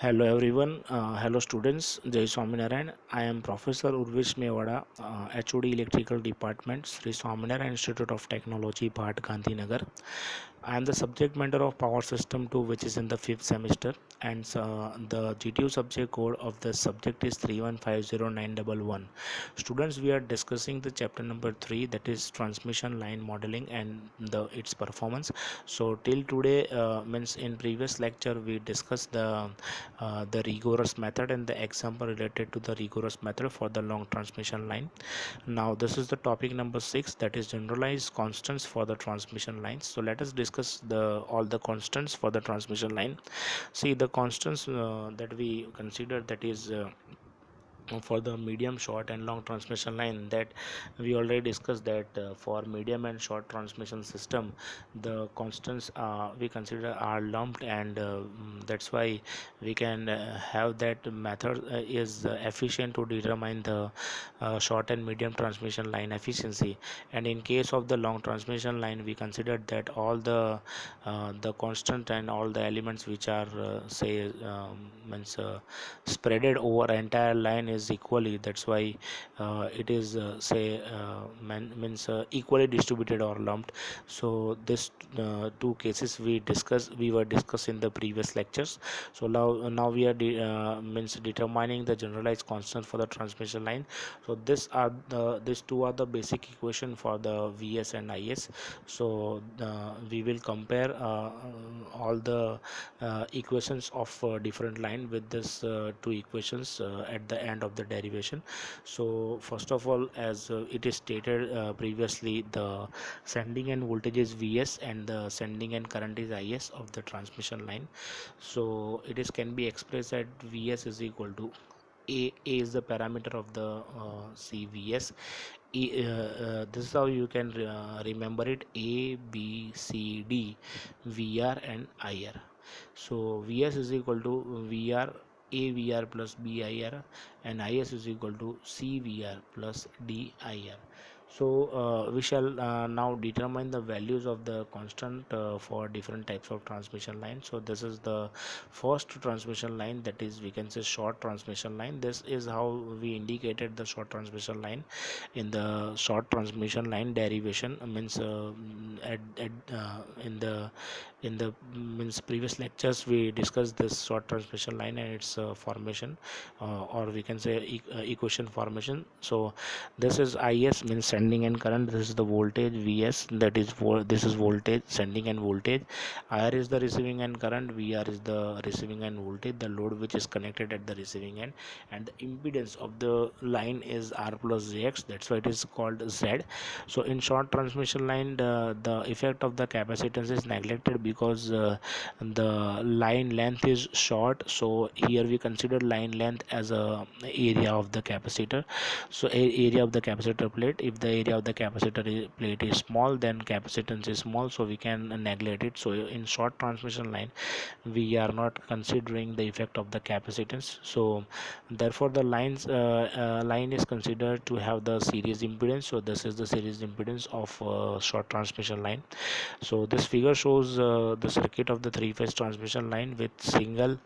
Hello everyone, hello students, Jai Swaminarayan. I am Professor Urvish Mewada, HOD Electrical Department, Sri Swaminarayan Institute of Technology, Bhat Gandhinagar. I am the subject matter of Power System 2, which is in the 5th semester, and the GTU subject code of the subject is 3150911. Students, we are discussing the chapter number 3, that is transmission line modeling and its performance. So till today, means in previous lecture we discussed the rigorous method and the example related to the rigorous method for the long transmission line. Now this is the topic number 6, that is generalized constants for the transmission lines. So let us discuss the all the constants for the transmission line. See the constants that we consider, that is for the medium, short and long transmission line, that we already discussed that for medium and short transmission system the constants we consider are lumped, and that's why we can have that method is efficient to determine the short and medium transmission line efficiency. And in case of the long transmission line, we considered that all the constant and all the elements which are say means spreaded over entire line is equally. That's why it is say means equally distributed or lumped. So this two cases we were discussed in the previous lectures. So now we are means determining the generalized constant for the transmission line. So these two are the basic equation for the Vs and Is. So we will compare all the equations of different line with this two equations at the end of the derivation. So first of all, as it is stated previously, the sending end voltage is Vs and the sending end current is Is of the transmission line. So it is can be expressed at Vs is equal to A is the parameter of the CVS. This is how you can remember it: A, B, C, D, VR and IR. So Vs is equal to VR, AVR plus BIR, and Is is equal to CVR plus DIR. So we shall now determine the values of the constant for different types of transmission line. So this is the first transmission line, that is we can say short transmission line. This is how we indicated the short transmission line in the short transmission line derivation. Means in the means previous lectures we discussed this short transmission line and its formation, or we can say equation formation. So this is Is, means sending end current. This is the voltage Vs, that is this is voltage, sending end voltage. Ir is the receiving end current, Vr is the receiving end voltage, the load which is connected at the receiving end, and the impedance of the line is R plus Jx, that's why it is called Z. So in short transmission line, the effect of the capacitance is neglected because the line length is short. So here we consider line length as a area of the capacitor. So area of the capacitor plate, if the area of the capacitor plate is small, then capacitance is small, so we can neglect it. So in short transmission line we are not considering the effect of the capacitance. So therefore the line is considered to have the series impedance. So this is the series impedance of short transmission line. So this figure shows the circuit of the three-phase transmission line with single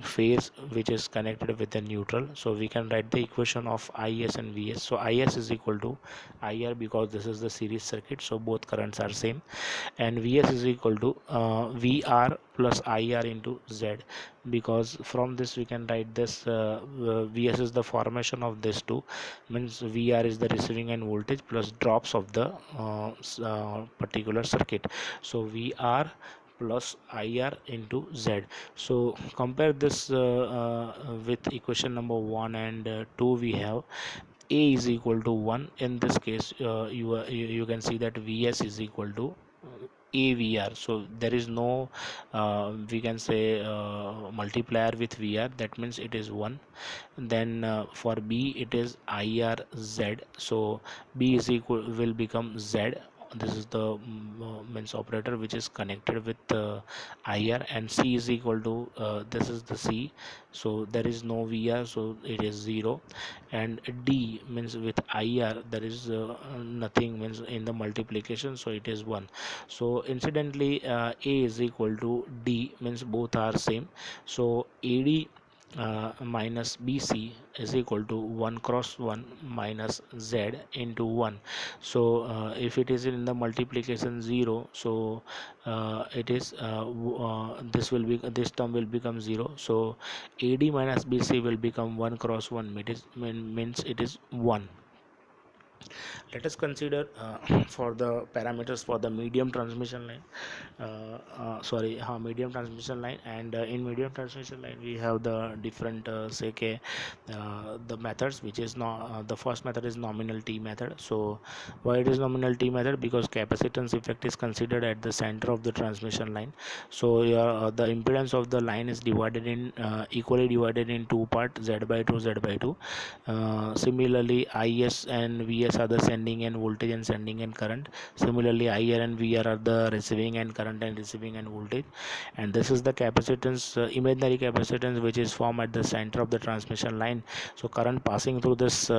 phase which is connected with the neutral. So we can write the equation of Is and Vs. So Is is equal to Ir, because this is the series circuit, so both currents are same, and Vs is equal to Vr plus Ir into Z, because from this we can write this Vs is the formation of this two, means Vr is the receiving end voltage plus drops of the particular circuit. So Vr plus IR into Z. So compare this with equation number 1 and 2. We have A is equal to 1. In this case you can see that Vs is equal to AVR. So there is no we can say multiplier with VR, that means it is 1. Then for B it is IRZ, so B is equal will become Z means operator which is connected with IR, and C is equal to this is the C, so there is no VR, so it is 0. And D means with IR there is nothing, means in the multiplication, so it is 1. So incidentally A is equal to D, means both are same, so AD minus BC is equal to 1 cross 1 minus Z into 1. So if it is in the multiplication 0, so it is this term will become 0, so AD minus BC will become 1 cross 1, means it is 1. Let us consider for the parameters for the medium transmission line, medium transmission line. And in medium transmission line we have the different the methods, which is not the first method is nominal T method. So why it is nominal T method? Because capacitance effect is considered at the center of the transmission line. So the impedance of the line is divided in equally divided in two parts, Z by 2, Z by 2. Similarly, Is and Vs are the sending end voltage and sending end current. Similarly, IR and VR are the receiving end current and receiving end voltage. And this is the capacitance, imaginary capacitance, which is formed at the center of the transmission line. So current passing through this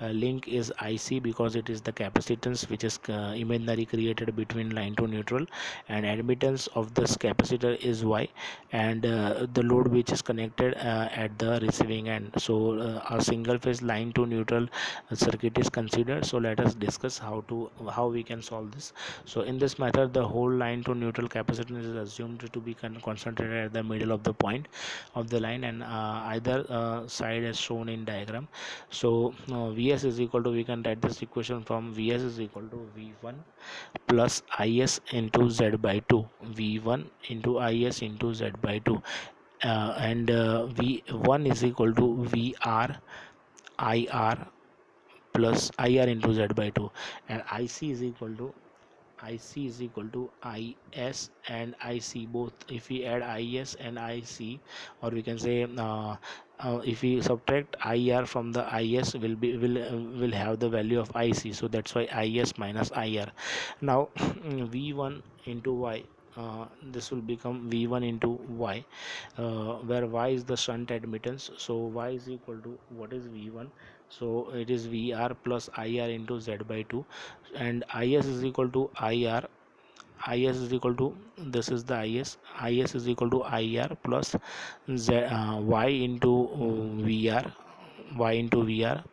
link is IC, because it is the capacitance which is imaginary created between line to neutral, and admittance of this capacitor is Y, and the load which is connected at the receiving end. So a single phase line to neutral circuit is considered. So let us discuss how we can solve this. So in this method, the whole line to neutral capacitance is assumed to be concentrated at the middle of the point of the line, and either side as shown in diagram. So Vs is equal to, we can write this equation from Vs is equal to V1 plus Is into Z by 2, V1 into Is into Z by 2, and V1 is equal to VR IR plus IR into Z by 2, and IC is equal to IS and IC both. If we add IS and IC, or we can say if we subtract IR from the IS, will have the value of IC. So that's why IS minus IR. Now V1 into Y, this will become V1 into Y, where Y is the shunt admittance. So Y is equal to, what is V1? So it is VR plus IR into Z by 2, and Is is equal to IR. Is is equal to, this is the Is is equal to IR plus Y into VR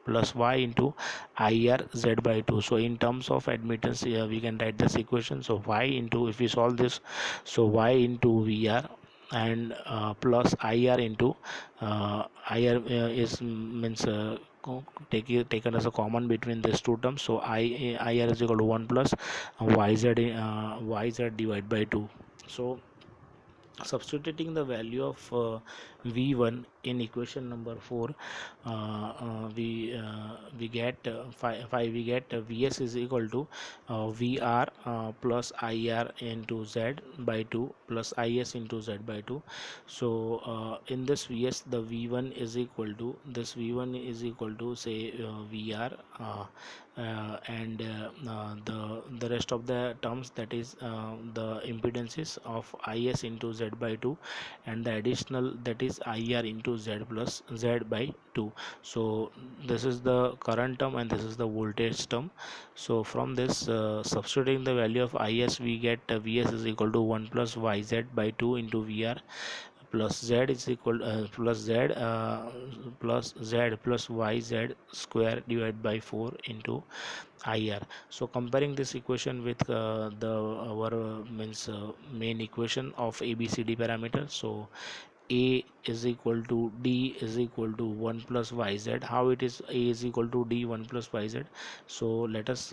plus Y into IR Z by 2. So in terms of admittance, we can write this equation. So Y into, if we solve this, so Y into VR and plus IR into IR is means taken as a common between these two terms. So IR is equal to 1 plus YZ divided by 2. So substituting the value of V1 in equation number 4, we get 5 we get Vs is equal to VR plus IR into Z by 2 plus Is into Z by 2. So in this Vs, the V1 is equal to, this V1 is equal to, say VR and the rest of the terms, that is the impedances of Is into Z by 2, and the additional, that is IR into Z plus Z by 2. So this is the current term and this is the voltage term. So from this, substituting the value of Is, we get Vs is equal to 1 plus YZ by 2 into VR plus Z is equal plus Z plus YZ square divided by 4 into IR. So comparing this equation with the our means main equation of ABCD parameter, so A is equal to D is equal to 1 plus YZ. How it is A is equal to D 1 plus YZ? So let us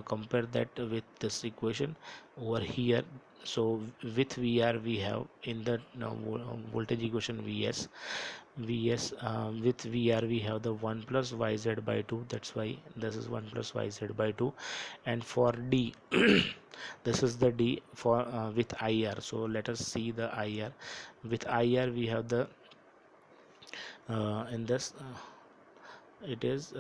compare that with this equation over here. So with VR we have in the voltage equation Vs with VR we have the 1 plus YZ by 2, that's why this is 1 plus YZ by 2. And for D this is the D for with IR. So let us see the IR. With IR we have the in this it is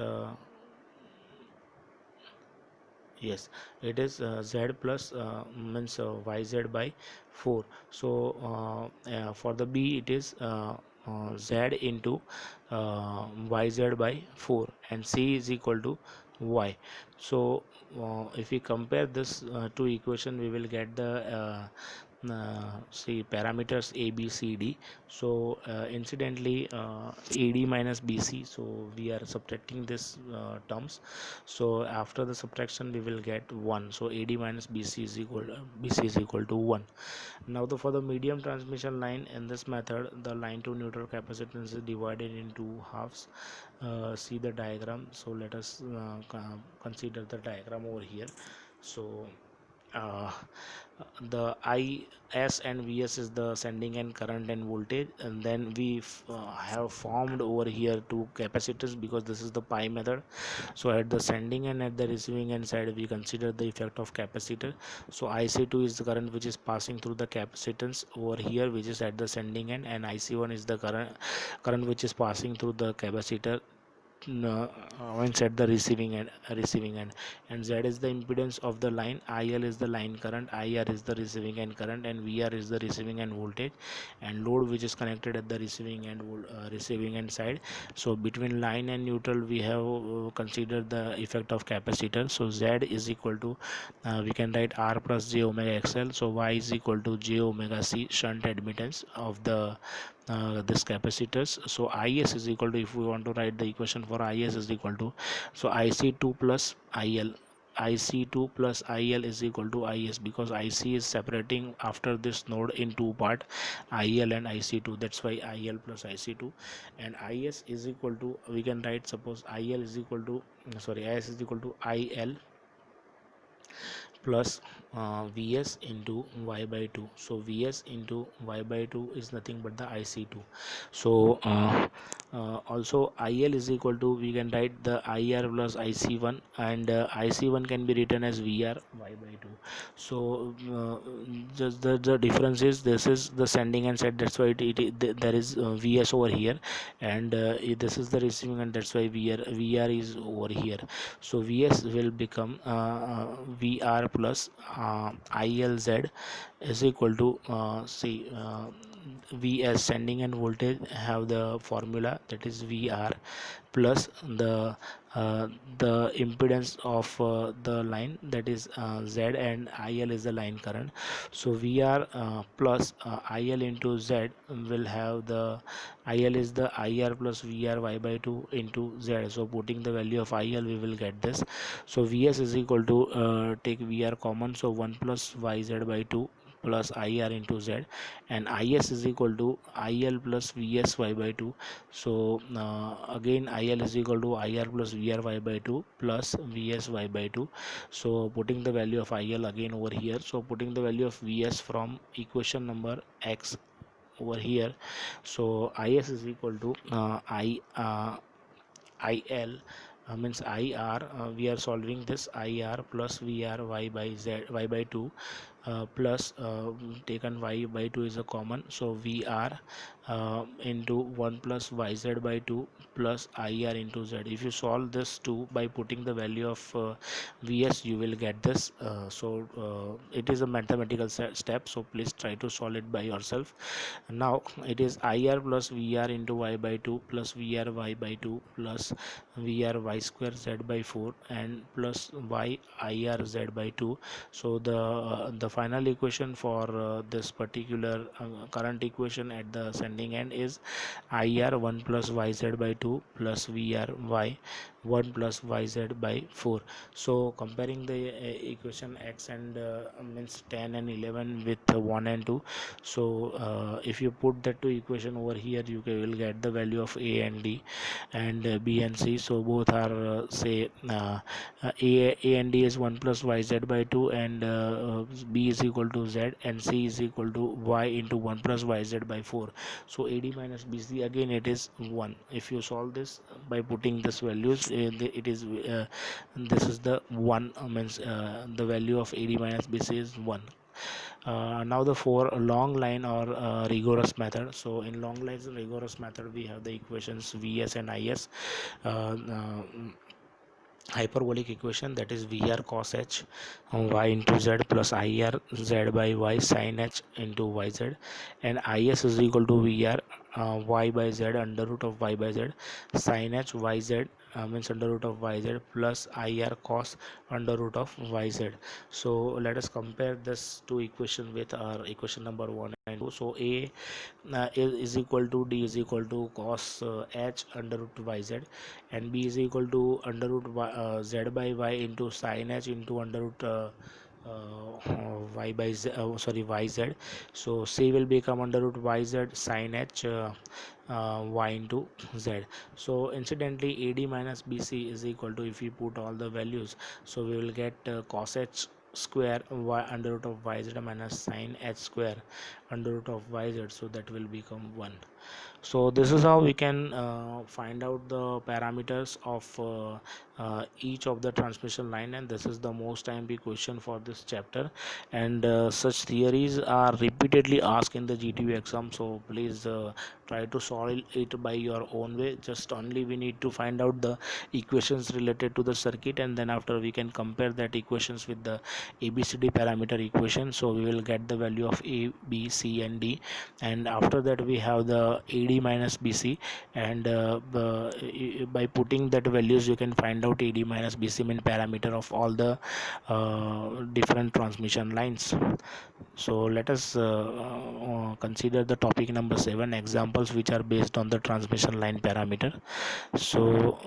Yes, it is z plus means yz by 4. So for the b it is z into yz by 4, and c is equal to y. So if we compare this two equation, we will get the see parameters a b c d. So incidentally ad minus bc, so we are subtracting this terms. So after the subtraction we will get 1. So ad minus bc is equal to 1. Now for the medium transmission line, in this method the line to neutral capacitance is divided into halves. See the diagram. So let us consider the diagram over here. So uh, the is and vs is the sending end current and voltage, and then we have formed over here two capacitors, because this is the pi method. So at the sending and at the receiving end side we consider the effect of capacitor. So ic2 is the current which is passing through the capacitance over here, which is at the sending end, and ic1 is the current which is passing through the capacitor inside the receiving end. And z is the impedance of the line, il is the line current, ir is the receiving end current, and vr is the receiving end voltage, and load which is connected at the receiving end side. So between line and neutral we have considered the effect of capacitor. So z is equal to we can write r plus j omega xl. So y is equal to j omega c shunt admittance of the this capacitors. So is is equal to, if we want to write the equation for is is equal to, so ic2 plus il, ic2 plus il is equal to is, because ic is separating after this node in two part, il and ic2. That's why il plus ic2. And is is equal to, we can write, suppose il is equal to, sorry, is is equal to il plus vs into y by 2. So vs into y by 2 is nothing but the ic2. So also il is equal to, we can write the ir plus ic1, and ic1 can be written as vr y by 2. So just the difference is, this is the sending end side, that's why there is vs over here, and this is the receiving end, that's why vr is over here. So vs will become vr plus ilz is equal to see vs sending and voltage have the formula, that is vr plus uh, the impedance of the line, that is z, and il is the line current. So vr plus il into z will have the, il is the ir plus vr y by 2 into z. So putting the value of il we will get this. So vs is equal to, take vr common, so 1 plus yz by 2 plus ir into z, and is is equal to il plus vs y by 2. So again il is equal to ir plus vr y by 2 plus vs y by 2. So putting the value of il again over here, so putting the value of vs from equation number x over here. So is is equal to il means ir, we are solving this, ir plus vr y by z y by 2 plus taken y by 2 is a common, so vr into 1 plus yz by 2 plus ir into z. If you solve this 2 by putting the value of vs, you will get this. It is a mathematical step, so please try to solve it by yourself. Now it is ir plus vr into y by 2 plus vr y by 2 plus vr y square z by 4 and plus y ir z by 2. So the final equation for this particular current equation at the sending end is ir 1 plus yz by 2 plus vr y 1 plus yz by 4. So comparing the equation x and means 10 and 11 with 1 and 2. So if you put that two equation over here, you will get the value of a and d, and b and c. So both are say a and d is 1 plus yz by 2, and b is equal to z, and c is equal to y into 1 plus yz by 4. So ad minus bc, again it is 1. If you solve this by putting this values, it is this is the 1, means the value of ad minus bc is 1. Now the for long line or rigorous method. So in long lines rigorous method, we have the equations vs and is. uh, uh, hyperbolic equation, that is Vr cos h y into z plus Ir z by y sin h into yz, and Is is equal to Vr y by z under root of y by z sin h yz, means under root of yz plus Ir cos under root of yz. So let us compare this two equation with our equation number 1 and 2. So a is equal to d is equal to cos h under root yz, and b is equal to under root z by y into sin h into under root y by z, sorry, yz. So c will become under root yz sin h y into z. So incidentally ad minus bc is equal to, if we put all the values, so we will get cos h square y under root of yz minus sin h square under root of yz, so that will become 1. So this is how we can find out the parameters of each of the transmission line, and this is the most IMP question for this chapter. And such theories are repeatedly asked in the GTU exam, so please try to solve it by your own way. Just only we need to find out the equations related to the circuit, and then after we can compare that equations with the ABCD parameter equation, so we will get the value of A, B, C and D. And after that we have the AD minus BC, and by putting that values you can find out AD minus BC mean parameter of all the different transmission lines. So let us consider the topic number 7, examples which are based on the transmission line parameter. So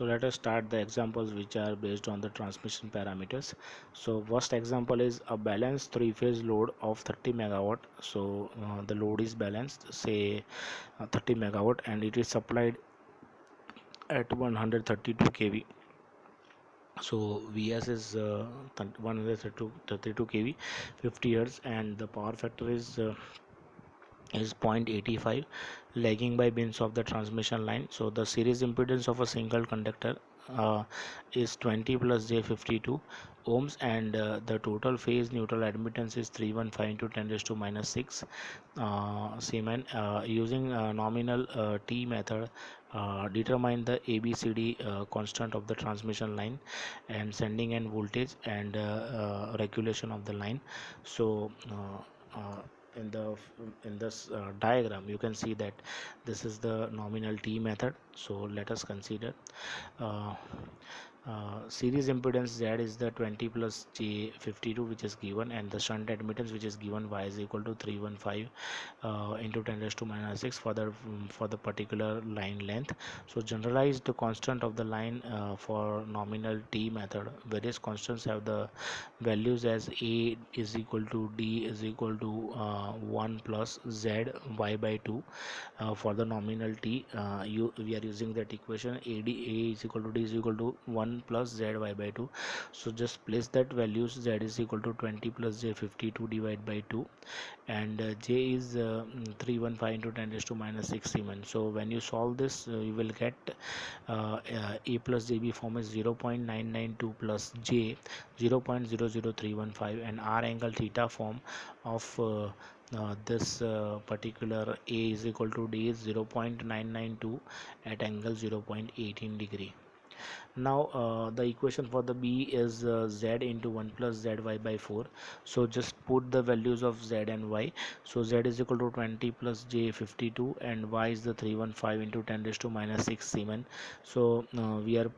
let us start the examples which are based on the transmission parameters. So first example is a balanced three-phase load of 30 megawatt. So the load is balanced, say 30 megawatt, and it is supplied at 132 kV. So Vs is 132 kV, 50 hertz, and the power factor is 0.85, lagging by bins of the transmission line. So the series impedance of a single conductor is 20 plus j52 ohms, and the total phase neutral admittance is 315 into 10 raised to minus 6 Siemens. Using nominal T method, determine the ABCD constant of the transmission line and sending end voltage and regulation of the line. So in the in this diagram you can see that this is the nominal T method. So let us consider uh, series impedance Z is the 20 plus J52 which is given, and the shunt admittance which is given Y is equal to 315 into 10 raised to minus 6 for the particular line length. So generalize the constant of the line for nominal T method. Various constants have the values as A is equal to D is equal to 1 plus Z Y by 2 for the nominal T. We are using that equation A is equal to D is equal to 1 plus Z Y by 2. So just place that values. Z is equal to 20 plus J 52 divided by 2, and J is 315 into 10 raised to minus 6 Siemens. So when you solve this, you will get A plus JB form is 0.992 plus J 0.00315, and R angle theta form of this particular A is equal to D is 0.992 at angle 0.18 degree. Now the equation for the B is Z into 1 plus ZY by 4. So just put the values of Z and Y. So Z is equal to 20 plus J52, and Y is the 315 into 10 raised to minus 6 Siemens. So we have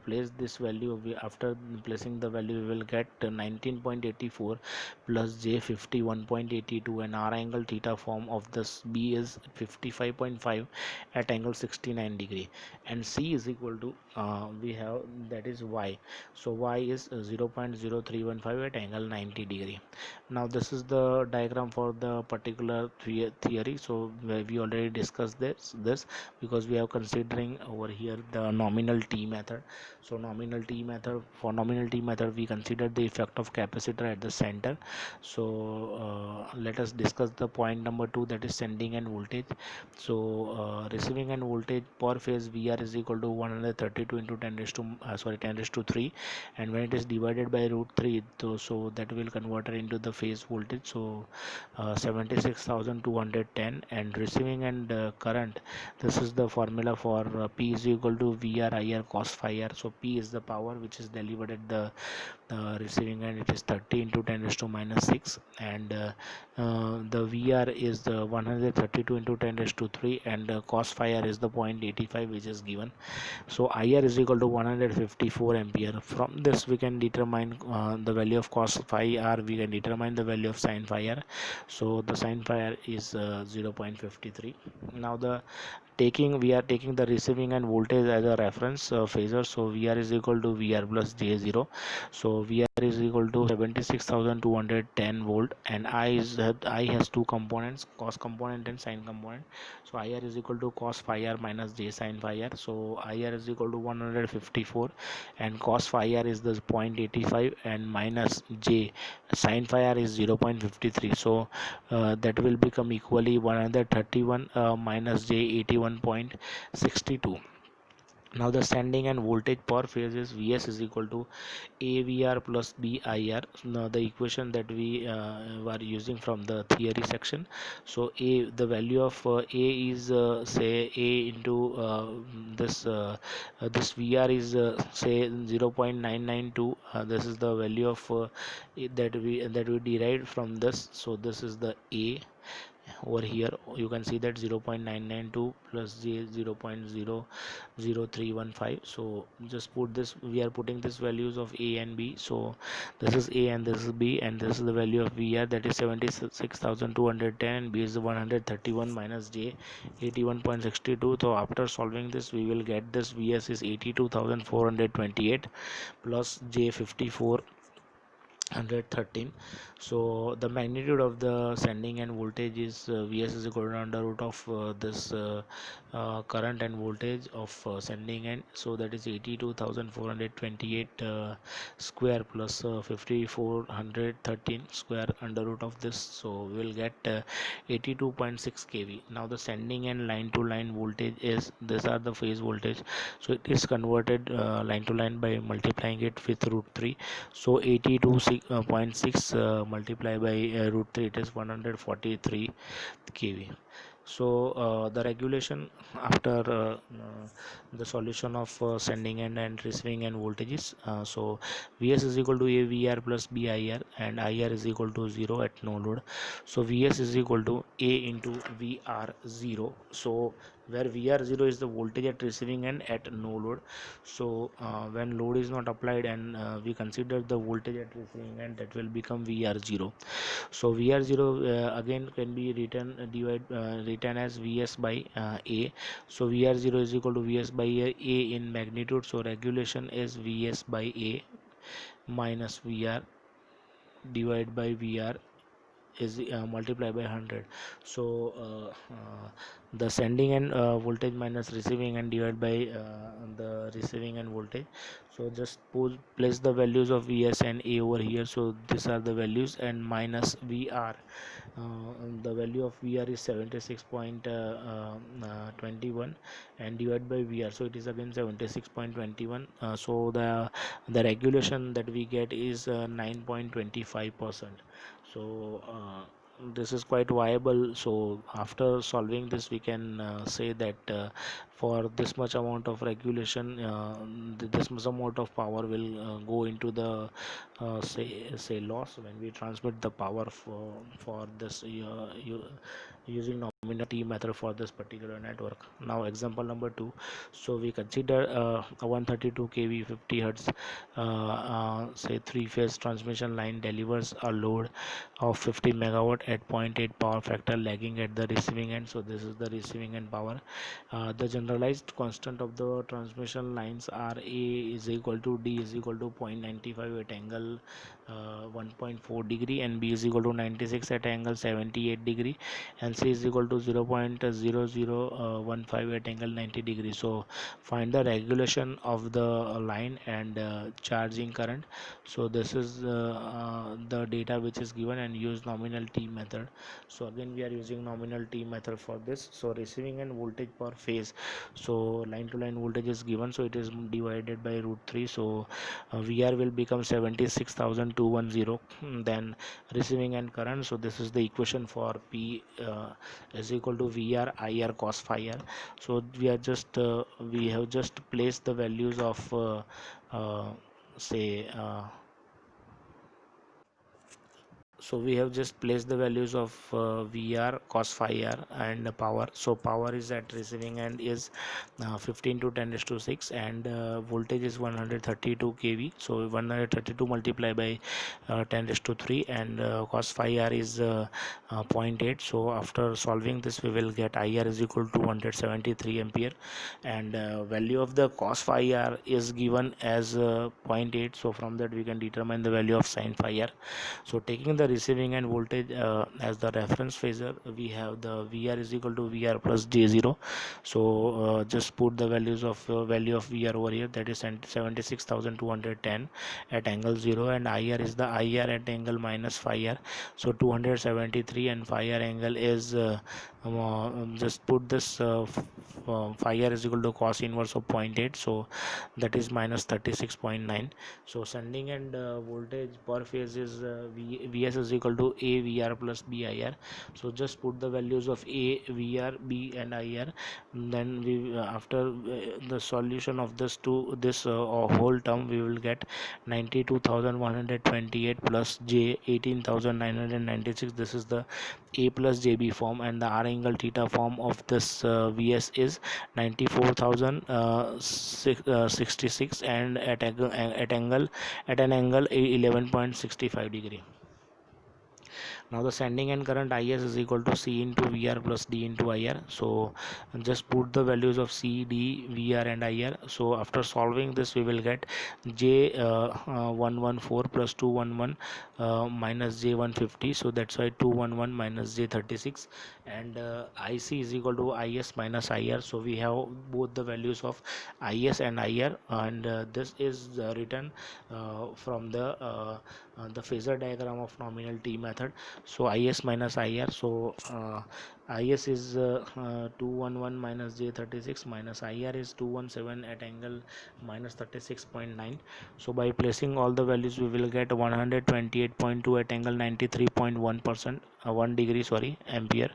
placed this value. After placing the value, we will get 19.84 plus J51.82, and R angle theta form of this B is 55.5 at angle 69 degree, and C is equal to we have, that is Y. So Y is 0.0315 at angle 90 degree. Now this is the diagram for the particular theory. So we already discussed this because we are considering over here the nominal T method. So nominal T method, for nominal T method we consider the effect of capacitor at the center. So let us discuss the point number 2, that is sending end voltage. So receiving end voltage per phase VR is equal to 132 into 10 raised to 10 raised to 3, and when it is divided by root 3, so that will convert it into the phase voltage. So 76,210, and receiving and current, this is the formula for P is equal to VR IR cos phi r. So P is the power which is delivered at the receiving end, it is 30 into 10 raised to minus 6, and the VR is the 132 into 10 raised to 3, and cos phi r is the 0.85 which is given. So IR is equal to 154 ampere. From this we can determine the value of cos phi r, we can determine the value of sin phi r. So the sin phi r is 0.53. Now we are taking the receiving and voltage as a reference phasor. So VR is equal to VR plus J0. So VR is equal to 76,210 volt, and I has two components, cos component and sin component. So IR is equal to cos phi r minus J sin phi r. So IR is equal to 154, and cos phi r is the 0.85, and minus J sin phi r is 0.53. So that will become equally 131 minus J 81.62. Now the sending and voltage per phase is Vs is equal to AVR plus BIR. Now the equation that we were using from the theory section. So the value of A is say A into this VR is say 0.992. This is the value of that we derived from this. So this is the A. Over here you can see that 0.992 plus J 0.00315. So just put this, we are putting this values of A and B. So this is A and this is B, and this is the value of VR, that is 76,210, and B is 131 minus J 81.62. So after solving this we will get this Vs is 82,428 plus J 5413. So the magnitude of the sending and voltage is Vs is equal to under root of this current and voltage of sending end. So that is 82,428 square plus 5413 square under root of this. So we will get 82.6 kV. Now the sending and line to line voltage is, these are the phase voltage. So it is converted line to line by multiplying it with root 3. So 82.6 multiplied by root 3, it is 143 kV. So the regulation after the solution of sending end and receiving end voltages. So Vs is equal to AVR plus BIR, and IR is equal to 0 at no load. So Vs is equal to A into VR0. So where VR0 is the voltage at receiving end at no load. So when load is not applied and we consider the voltage at receiving end, that will become VR0. So VR0 again can be written as Vs by A. So VR0 is equal to Vs by A in magnitude. So regulation is Vs by A minus VR divided by VR is multiplied by 100. So the sending end voltage minus receiving end divided by the receiving end voltage. So just place the values of Vs and A over here. So these are the values, and minus VR. The value of VR is 76.21, and divided by VR, so it is again 76.21. So the regulation that we get is 9.25%. So this is quite viable. So after solving this we can say that for this much amount of regulation, this much amount of power will go into the say loss when we transmit the power for this using nominal T method for this particular network. Now example number 2. So we consider a 132 kV 50 hertz say 3-phase transmission line delivers a load of 50 megawatt at 0.8 power factor lagging at the receiving end. So this is the receiving end power. The generalized constant of the transmission lines are A is equal to D is equal to 0.95 at angle 1.4 degree, and B is equal to 96 at angle 78 degree, and C is equal to 0.0015 at angle 90 degree. So find the regulation of the line and charging current. So this is the data which is given, and use nominal T method. So again we are using nominal T method for this. So receiving end voltage per phase, so line to line voltage is given, so it is divided by root 3. So VR will become 76,210. Then receiving end current, so this is the equation for P is equal to VR IR cos phi r. So we have just placed the values of say so we have just placed the values of VR cos phi r and power. So power is at receiving end is 15 to 10 raised to 6, and voltage is 132 kV. So 132 multiplied by 10 raised to 3, and cos phi r is zero point 0.8. So after solving this, we will get IR is equal to 173 ampere, and value of the cos phi r is given as zero point 0.8. So from that we can determine the value of sin phi r. So taking the receiving end voltage as the reference phasor, we have the VR is equal to VR plus J0. So just put the values of value of VR over here, that is 76,210 at angle 0, and IR is the IR at angle minus phi r. So 273, and phi r angle is just put this phi r is equal to cos inverse of zero point 0.8, so that is minus 36.9. So sending end voltage per phase is Vs is equal to A VR plus B IR. So just put the values of A VR B and IR. Then we after the solution of this whole term, we will get 92,128 plus J 18,996. This is the A plus JB form, and the R angle theta form of this Vs is 94,066, and at an angle 11.65 degree. Now the sending end current Is is equal to C into VR plus D into IR. So just put the values of C, D, VR and IR. So after solving this, we will get J 114 plus 211 minus J 150. So that's why 211 minus J 36, and IC is equal to Is minus IR. So we have both the values of Is and IR, and this is written from the phasor diagram of nominal T method. So Is minus IR, so Is is 211 minus J36, minus IR is 217 at angle minus 36.9. So by placing all the values, we will get 128.2 at angle 93.1%, 1 degree, sorry, ampere.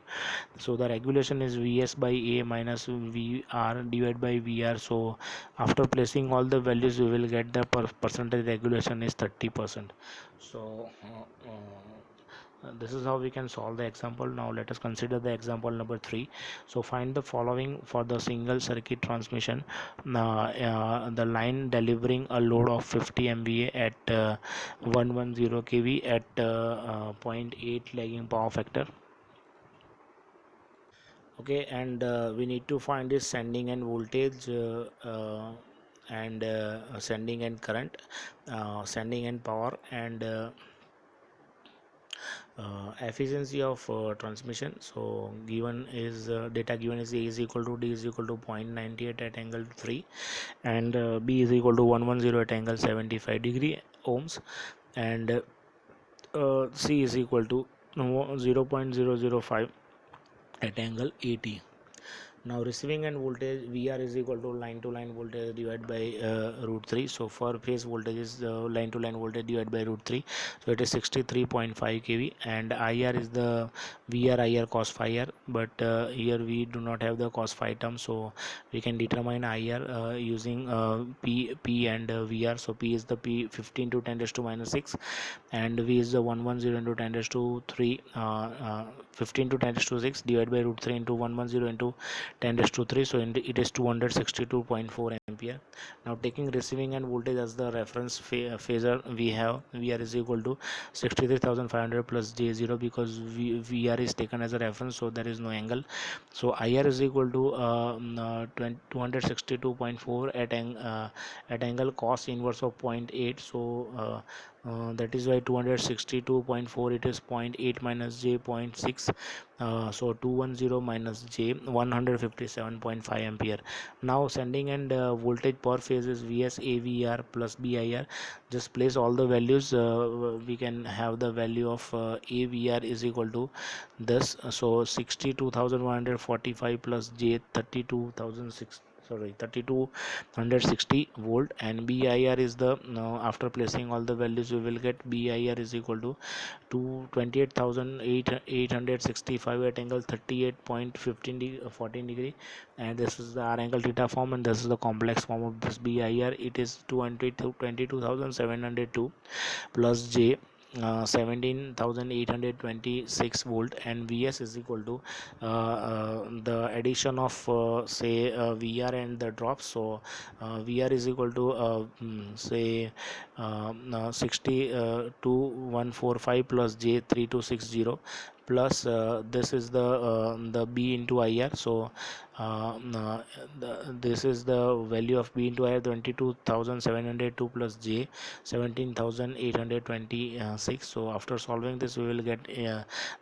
So the regulation is Vs by A minus VR divided by VR. So after placing all the values, we will get the percentage regulation is 30%. So this is how we can solve the example. Now let us consider the example number 3. So find the following for the single circuit transmission. The line delivering a load of 50 MVA at 110 kV at 0.8 lagging power factor. Okay, and we need to find this sending end voltage and sending end current, sending end power, and efficiency of transmission. So given is data given is A is equal to D is equal to 0.98 at angle 3, and B is equal to 110 at angle 75 degree ohms, and C is equal to 0.005 at angle 80. Now receiving end voltage VR is equal to line to line voltage divided by root 3. So for phase voltage is line to line voltage divided by root 3. So it is 63.5 kV, and IR is the VR IR cos phi r, but here we do not have the cos phi term, so we can determine IR using P and VR. So P is the P 15 to 10 raised to minus 6, and V is the 110 into 10 raised to 3, 15 to 10 raised to 6 divided by root 3 into 110 into 10 raised to 3. So it is 262.4 ampere. Now taking receiving end voltage as the reference phasor, we have VR is equal to 63,500 plus J0, because VR is taken as a reference, so there is no angle. So IR is equal to 262.4 at angle cos inverse of 0.8. So that is why 262.4, it is 0.8 minus J 0.6. So 210 minus J 157.5 ampere. Now sending end voltage per phase is Vs AVR plus BIR. Just place all the values. We can have the value of AVR is equal to this. So 62,145 plus J 32,006, sorry, 3260 volt, and BIR is the, after placing all the values we will get BIR is equal to 28,865 at angle 38.14 degree, and this is the R angle theta form, and this is the complex form of this BIR. It is 22,702 plus J 17,826 volt, and Vs is equal to the addition of say VR and the drop. So VR is equal to say 62,145 plus J 3260 plus this is the B into IR. So this is the value of B into IR, 22,702 plus J 17,826. So after solving this we will get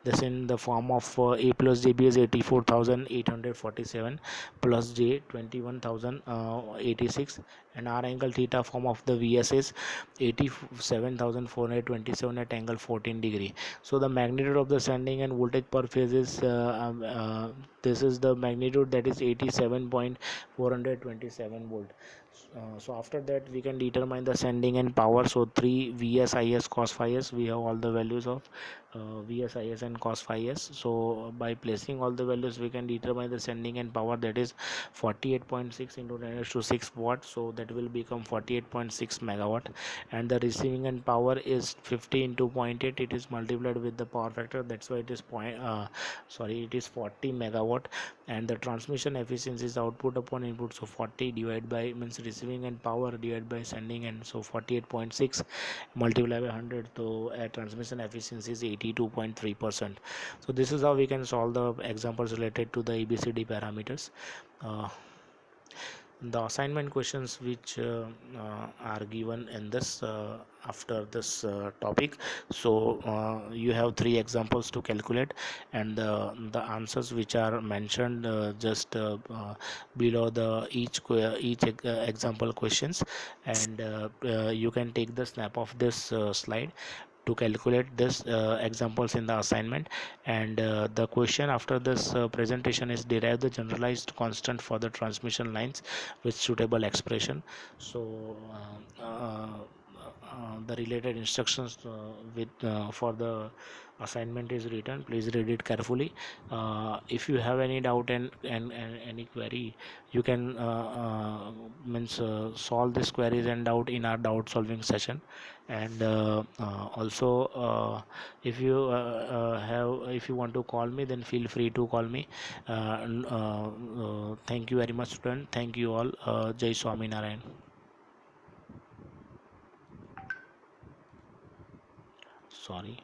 this in the form of A plus JB is 84,847 plus J 21,086, and R angle theta form of the VS is 87,427 at angle 14 degree. So the magnitude of the sending and voltage per phase is this is the magnitude, that is 87.427 volt. So after that we can determine the sending and power. So 3 Vs Is cos phi s, we have all the values of Vs Is and cos phi s. So by placing all the values we can determine the sending and power, that is 48.6 into 10 raised to 6 watt, so that will become 48.6 megawatt. And the receiving and power is 50 into 0.8, it is multiplied with the power factor, that's why it is it is 40 megawatt. And the transmission efficiency is output upon input, so 40 divided by means receiving and power divided by sending, and so 48.6 multiplied by 100, so transmission efficiency is 82.3%. So this is how we can solve the examples related to the ABCD parameters. The assignment questions which are given in this after this topic. So you have three examples to calculate, and the answers which are mentioned just below the each example questions, and you can take the snap of this slide to calculate this examples in the assignment. And the question after this presentation is derive the generalized constant for the transmission lines with suitable expression. So the related instructions with for the assignment is written, please read it carefully. If you have any doubt and any query, you can means solve these queries and doubt in our doubt solving session. And also if you want to call me, then feel free to call me. Thank you very much, student. Thank you all. Jai Swaminarayan. Sorry.